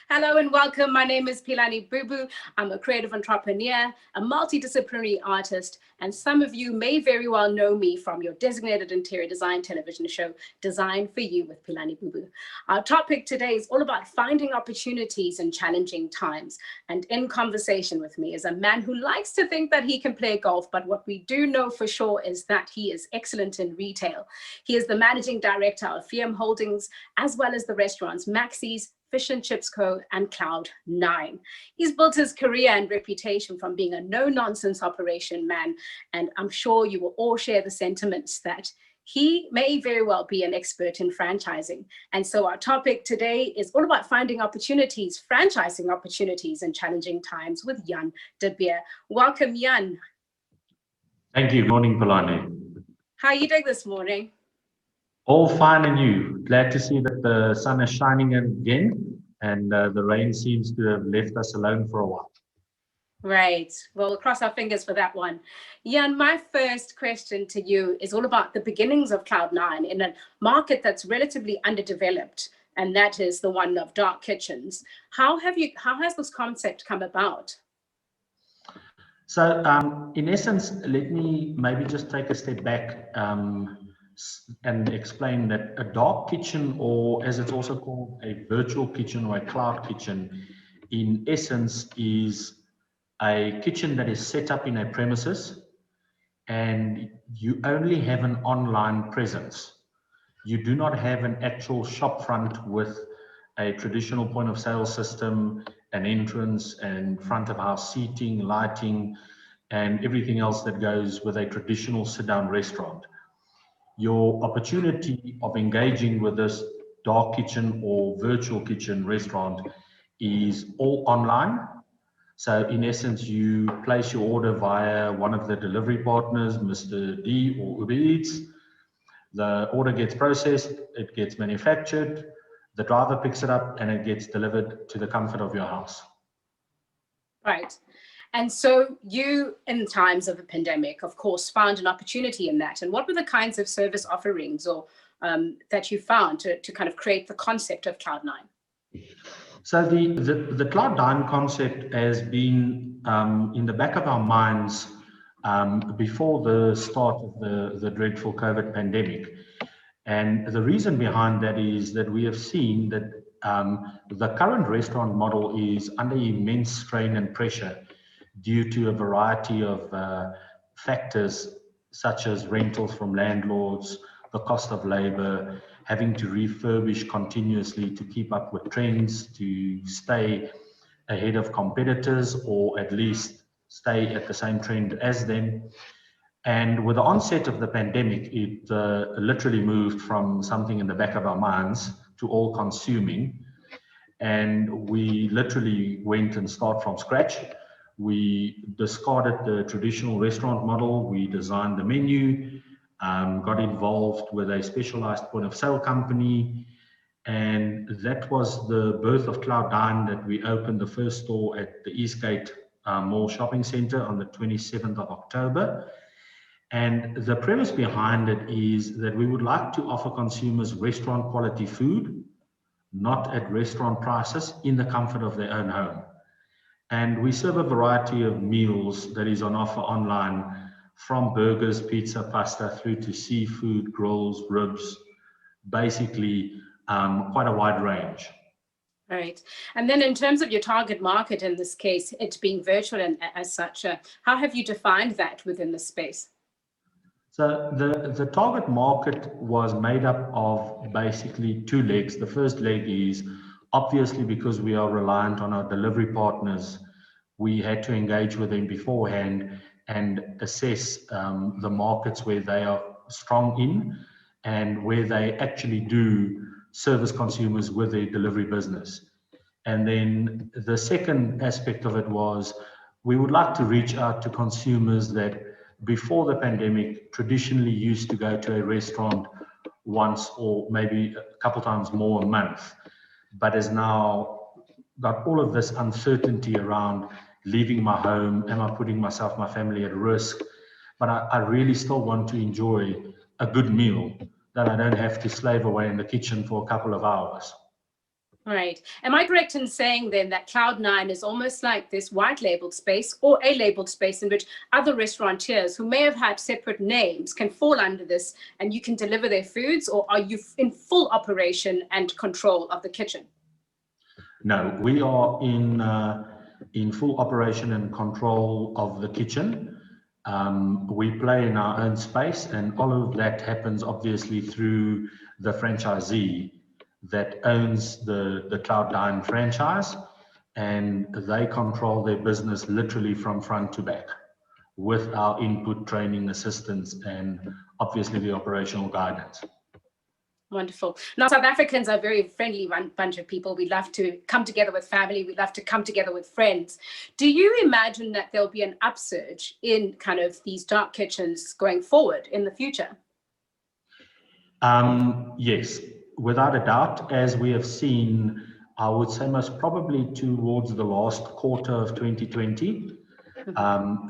Hello and welcome. My name is Philani Bubu. I'm a creative entrepreneur, a multidisciplinary artist, and some of you may very well know me from your designated interior design television show, Design for You with Philani Bubu. Our topic today is all about finding opportunities in challenging times. And in conversation with me is a man who likes to think that he can play golf, but what we do know for sure is that he is excellent in retail. He is the managing director of Fiam Holdings, as well as the restaurants Maxie's, Fish and Chips Co. and Cloud9. He's built his career and reputation from being a no-nonsense operation man, and I'm sure you will all share the sentiments that he may very well be an expert in franchising. And so our topic today is all about finding opportunities, franchising opportunities in challenging times with Jan de Beer. Welcome, Jan. Thank you. Morning, Polani. How are you doing this morning? All fine, and you? Glad to see that the sun is shining again and the rain seems to have left us alone for a while. Right. Well, we'll cross our fingers for that one. Jan, my first question to you is all about the beginnings of Cloud9 in a market that's relatively underdeveloped, and that is the one of dark kitchens. How has this concept come about? So, in essence, let me maybe just take a step back and explain that a dark kitchen, or as it's also called, a virtual kitchen or a cloud kitchen, in essence is a kitchen that is set up in a premises and you only have an online presence. You do not have an actual shop front with a traditional point of sale system, an entrance and front of house seating, lighting, and everything else that goes with a traditional sit down restaurant. Your opportunity of engaging with this dark kitchen or virtual kitchen restaurant is all online. So in essence, you place your order via one of the delivery partners, Mr. D or Uber Eats. The order gets processed, it gets manufactured, the driver picks it up and it gets delivered to the comfort of your house. Right. And so you, in times of a pandemic, of course, found an opportunity in that. And what were the kinds of service offerings or that you found to kind of create the concept of Cloud9? So the Cloud9 concept has been in the back of our minds before the start of the dreadful COVID pandemic. And the reason behind that is that we have seen that the current restaurant model is under immense strain and pressure due to a variety of factors such as rentals from landlords, the cost of labor, having to refurbish continuously to keep up with trends, to stay ahead of competitors, or at least stay at the same trend as them. And with the onset of the pandemic, it literally moved from something in the back of our minds to all consuming. And we literally went and started from scratch. We discarded the traditional restaurant model. We designed the menu, got involved with a specialized point of sale company. And that was the birth of Cloud9, that we opened the first store at the Eastgate Mall Shopping Center on the 27th of October. And the premise behind it is that we would like to offer consumers restaurant quality food, not at restaurant prices, in the comfort of their own home. And we serve a variety of meals that is on offer online, from burgers, pizza, pasta, through to seafood, grills, ribs, basically quite a wide range. Right. And then in terms of your target market, in this case, it being virtual and as such, how have you defined that within the space? So the target market was made up of basically two legs. The first leg is obviously because we are reliant on our delivery partners, we had to engage with them beforehand and assess the markets where they are strong in and where they actually do service consumers with their delivery business. And then the second aspect of it was we would like to reach out to consumers that before the pandemic traditionally used to go to a restaurant once or maybe a couple times more a month, but has now got all of this uncertainty around leaving my home. Am I putting myself, my family at risk? But I really still want to enjoy a good meal that I don't have to slave away in the kitchen for a couple of hours. Right. Am I correct in saying then that Cloud9 is almost like this white labeled space or a labeled space in which other restaurateurs who may have had separate names can fall under this and you can deliver their foods, or are you in full operation and control of the kitchen? No, we are in full operation and control of the kitchen. We play in our own space, and all of that happens obviously through the franchisee that owns the Cloud9 franchise, and they control their business literally from front to back with our input, training, assistance, and obviously the operational guidance. Wonderful. Now, South Africans are a very friendly bunch of people. We love to come together with family. We love to come together with friends. Do you imagine that there'll be an upsurge in kind of these dark kitchens going forward in the future? Yes, without a doubt, as we have seen, I would say most probably towards the last quarter of 2020,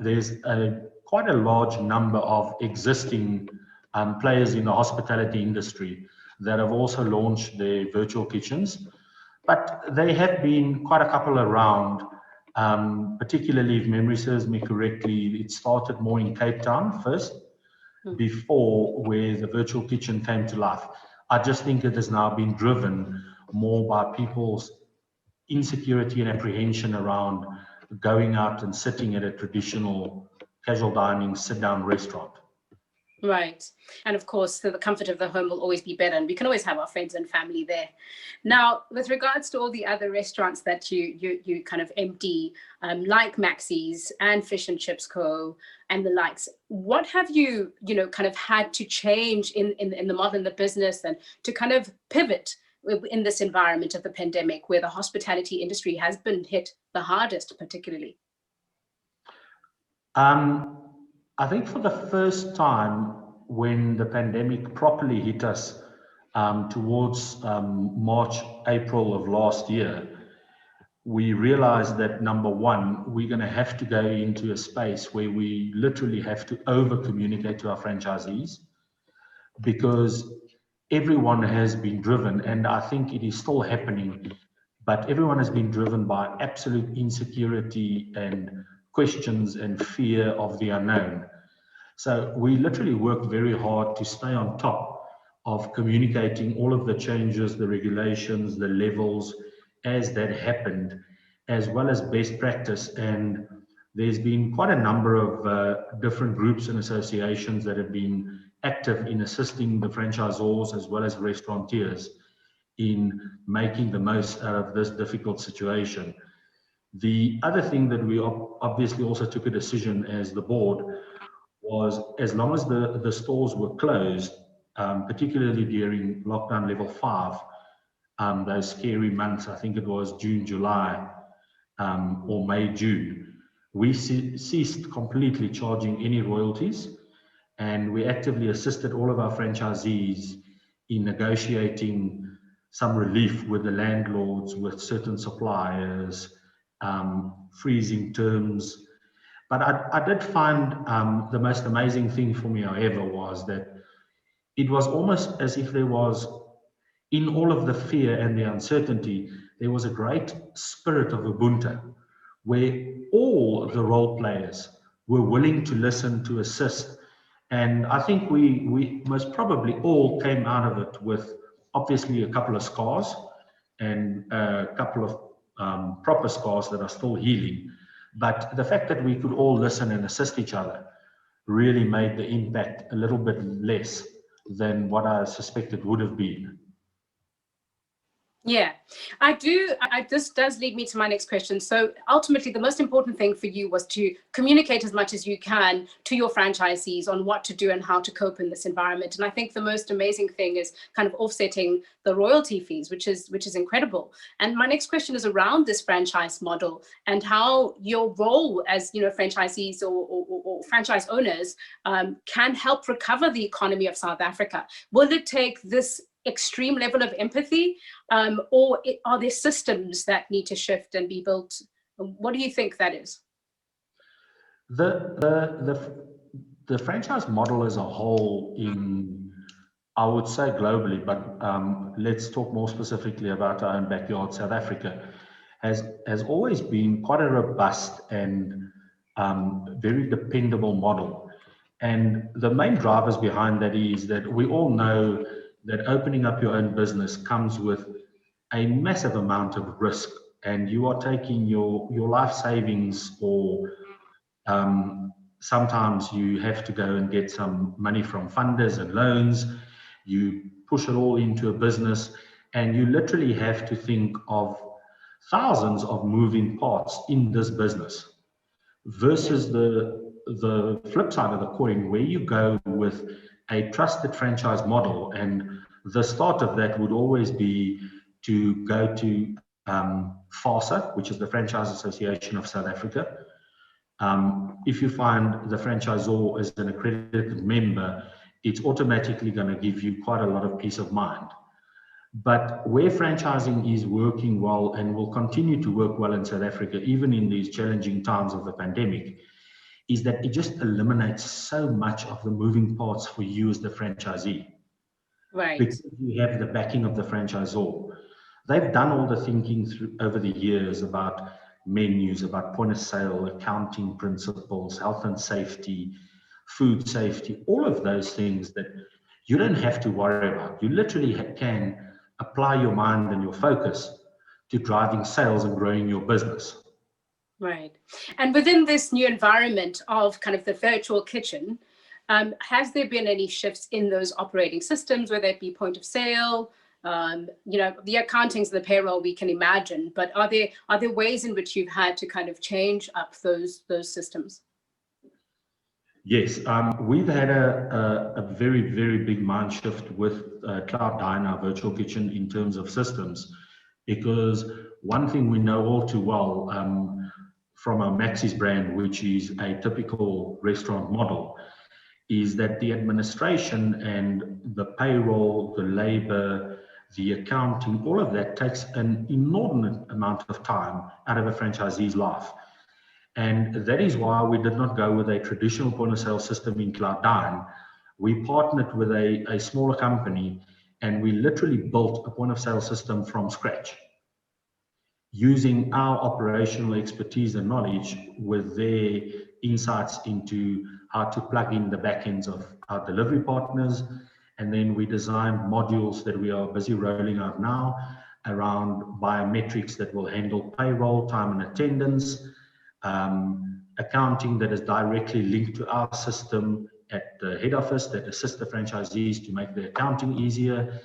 there's quite a large number of existing players in the hospitality industry that have also launched their virtual kitchens, but they have been quite a couple around, particularly if memory serves me correctly, it started more in Cape Town first, before where the virtual kitchen came to life. I just think it has now been driven more by people's insecurity and apprehension around going out and sitting at a traditional casual dining sit-down restaurant. Right. And of course, the comfort of the home will always be better, and we can always have our friends and family there. Now, with regards to all the other restaurants that you kind of MD, like Maxie's and Fish and Chips Co. and the likes, what have you kind of had to change in the model, in the business, and to kind of pivot in this environment of the pandemic where the hospitality industry has been hit the hardest, particularly? I think for the first time when the pandemic properly hit us towards March, April of last year, we realized that number one, we're going to have to go into a space where we literally have to over communicate to our franchisees, because everyone has been driven, and I think it is still happening, but everyone has been driven by absolute insecurity and questions and fear of the unknown. So we literally worked very hard to stay on top of communicating all of the changes, the regulations, the levels as that happened, as well as best practice. And there's been quite a number of different groups and associations that have been active in assisting the franchisors as well as restaurateurs in making the most out of this difficult situation. The other thing that we obviously also took a decision as the board was, as long as the stores were closed, particularly during lockdown level 5, those scary months, I think it was June, July, or May, June, we ceased completely charging any royalties, and we actively assisted all of our franchisees in negotiating some relief with the landlords, with certain suppliers, freezing terms. But I did find the most amazing thing for me, however, was that it was almost as if there was, in all of the fear and the uncertainty, there was a great spirit of Ubuntu, where all the role players were willing to listen, to assist. And I think we most probably all came out of it with obviously a couple of scars and a couple of proper scars that are still healing. But the fact that we could all listen and assist each other really made the impact a little bit less than what I suspected would have been. Yeah, this does lead me to my next question. So ultimately, the most important thing for you was to communicate as much as you can to your franchisees on what to do and how to cope in this environment. And I think the most amazing thing is kind of offsetting the royalty fees, which is incredible. And my next question is around this franchise model and how your role as franchisees or franchise owners can help recover the economy of South Africa. Will it take this extreme level of empathy, or are there systems that need to shift and be built? What do you think that is? The franchise model as a whole in I would say globally, but let's talk more specifically about our own backyard. South Africa has always been quite a robust and very dependable model. And the main drivers behind that is that we all know that opening up your own business comes with a massive amount of risk, and you are taking your life savings, or sometimes you have to go and get some money from funders and loans. You push it all into a business, and you literally have to think of thousands of moving parts in this business, versus the flip side of the coin, where you go with a trusted franchise model. And the start of that would always be to go to FASA, which is the Franchise Association of South Africa. If you find the franchisor is an accredited member, it's automatically going to give you quite a lot of peace of mind. But where franchising is working well and will continue to work well in South Africa, even in these challenging times of the pandemic, is that it just eliminates so much of the moving parts for you as the franchisee. Right. Because you have the backing of the franchisor. They've done all the thinking through over the years about menus, about point of sale, accounting principles, health and safety, food safety, all of those things that you don't have to worry about. You literally can apply your mind and your focus to driving sales and growing your business. Right. And within this new environment of kind of the virtual kitchen, has there been any shifts in those operating systems, whether it be point of sale, you know, the accountings, the payroll, we can imagine, but are there ways in which you've had to kind of change up those systems? Yes, we've had a very, very big mind shift with Cloud9, our virtual kitchen, in terms of systems, because one thing we know all too well from our Maxis brand, which is a typical restaurant model, is that the administration and the payroll, the labor, the accounting, all of that takes an inordinate amount of time out of a franchisee's life. And that is why we did not go with a traditional point of sale system in Cloud9. We partnered with a smaller company, and we literally built a point of sale system from scratch, using our operational expertise and knowledge with their insights into how to plug in the backends of our delivery partners. And then we designed modules that we are busy rolling out now around biometrics that will handle payroll, time and attendance, accounting that is directly linked to our system at the head office that assists the franchisees to make the accounting easier.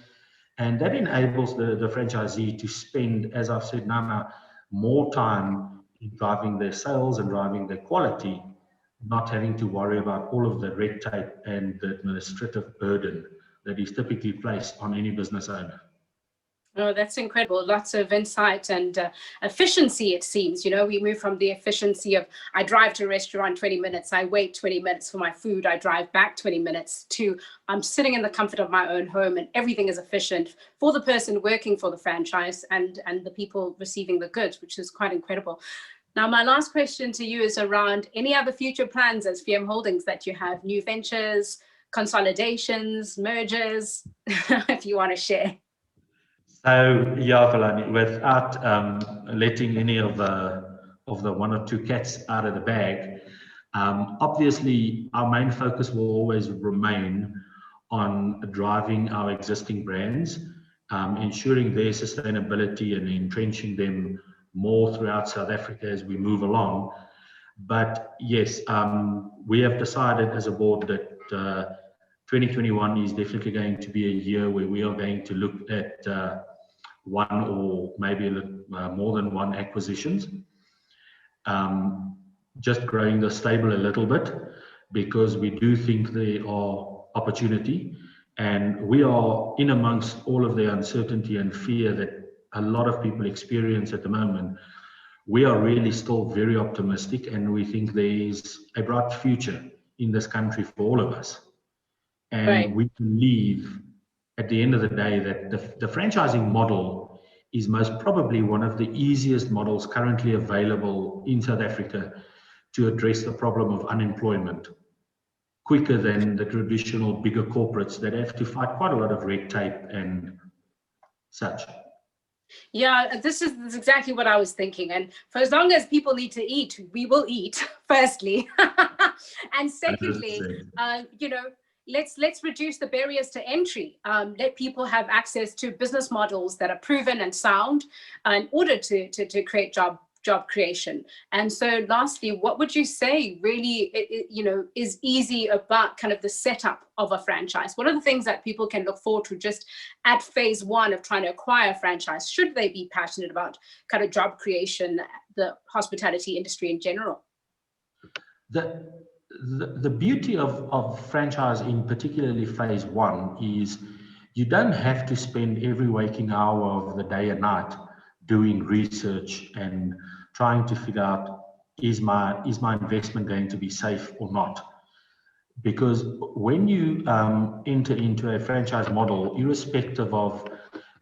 And that enables the franchisee to spend, as I've said, Nana, more time in driving their sales and driving their quality, not having to worry about all of the red tape and the administrative burden that is typically placed on any business owner. Oh, that's incredible. Lots of insight and efficiency, it seems. You know, we move from the efficiency of I drive to a restaurant 20 minutes, I wait 20 minutes for my food, I drive back 20 minutes, to I'm sitting in the comfort of my own home and everything is efficient for the person working for the franchise and the people receiving the goods, which is quite incredible. Now, my last question to you is around any other future plans as VM Holdings that you have, new ventures, consolidations, mergers, if you want to share. So yeah, Philani, without letting any of the one or two cats out of the bag, obviously our main focus will always remain on driving our existing brands, ensuring their sustainability and entrenching them more throughout South Africa as we move along. But yes, we have decided as a board that 2021 is definitely going to be a year where we are going to look at one or maybe more than one acquisitions, just growing the stable a little bit, because we do think there are opportunity, and we are in amongst all of the uncertainty and fear that a lot of people experience at the moment. We are really still very optimistic, and we think there is a bright future in this country for all of us. And right. We believe at the end of the day that the franchising model is most probably one of the easiest models currently available in South Africa to address the problem of unemployment quicker than the traditional bigger corporates that have to fight quite a lot of red tape and such. Yeah, this is exactly what I was thinking. And for as long as people need to eat, we will eat, firstly. And secondly, you know, let's reduce the barriers to entry. Let people have access to business models that are proven and sound in order to create job creation. And so lastly, what would you say really you know, is easy about kind of the setup of a franchise? What are the things that people can look forward to just at phase one of trying to acquire a franchise, should they be passionate about kind of job creation, the hospitality industry in general? The beauty of franchise, in particularly phase one, is you don't have to spend every waking hour of the day and night doing research and trying to figure out, is my investment going to be safe or not? Because when you enter into a franchise model, irrespective of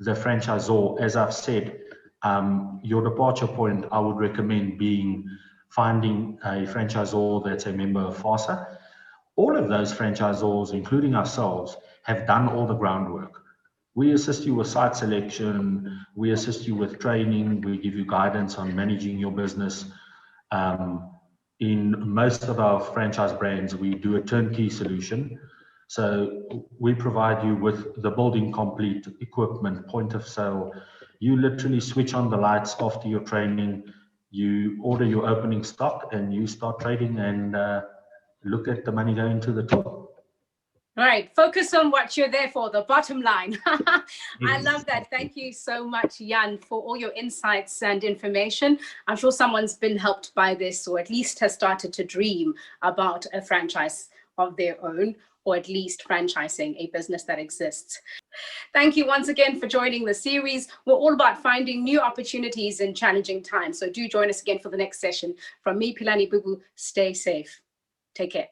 the franchisor, as I've said, your departure point, I would recommend being finding a franchisor that's a member of FASA. All of those franchisors, including ourselves, have done all the groundwork. We assist you with site selection, we assist you with training, we give you guidance on managing your business. In most of our franchise brands, we do a turnkey solution. So we provide you with the building complete equipment, point of sale. You literally switch on the lights after your training, you order your opening stock and you start trading and look at the money going to the top. Right, focus on what you're there for, the bottom line. I love that. Thank you so much, Jan, for all your insights and information. I'm sure someone's been helped by this, or at least has started to dream about a franchise of their own, or at least franchising a business that exists. Thank you once again for joining the series. We're all about finding new opportunities in challenging times. So do join us again for the next session. From me, Philani Bubu, stay safe. Take care.